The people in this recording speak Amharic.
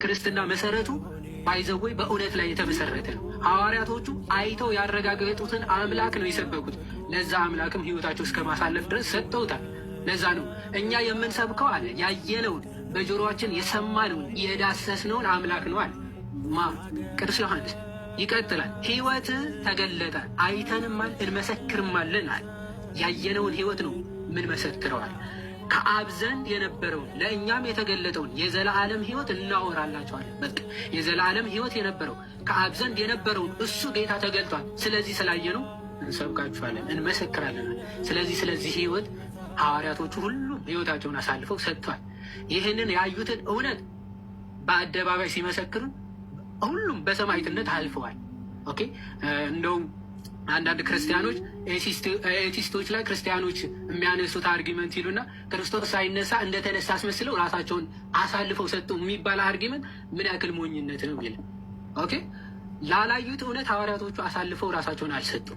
ክርስትና መሰረቱ ባይዘወይ በእውነት ላይ የተመሰረተ ነው። ሐዋርያቶቹ አይተው ያረጋገጡትን አምላክ ነው የሰበኩት። ለዛ አምላክም ሕይወታቸው እስከ ማሳለፍ ድረስ ሰጥተውታል። ለዛ ነው እኛ የምንሰብከው አለ ያየነውን በጆሮአችን የሰማነውን የዳሰስነውን አምላክ ነው አለ ቅዱስ ዮሐንስ። ይቀጥላል። ሕይወት ተገለጠ አይተንማል እንመሰክርማለን አለ። ያየነውን ሕይወት ነው ምን መሰክረዋል። ከአብ ዘንድ የነበረውን ለእኛም የተገለጠውን የዘላለም ሕይወት እናወራላቸዋለን። በቃ የዘላለም ሕይወት የነበረው ከአብ ዘንድ የነበረውን እሱ ጌታ ተገልጧል። ስለዚህ ስላየነው እንሰብካችኋለን፣ እንመሰክራለን። ስለዚህ ሕይወት ሐዋርያቶቹ ሁሉም ሕይወታቸውን አሳልፈው ሰጥቷል። ይህንን ያዩትን እውነት በአደባባይ ሲመሰክሩ ሁሉም በሰማዕትነት አልፈዋል። ኦኬ እንደውም አንዳንድ ክርስቲያኖች ኤቲስቶች ላይ ክርስቲያኖች የሚያነሱት አርጊመንት ይሉና ክርስቶስ ሳይነሳ እንደተነሳ አስመስለው ራሳቸውን አሳልፈው ሰጡ የሚባል አርጊመንት ምን ያክል ሞኝነት ነው ይላል። ኦኬ ላላዩት እውነት ሐዋርያቶቹ አሳልፈው ራሳቸውን አልሰጡም።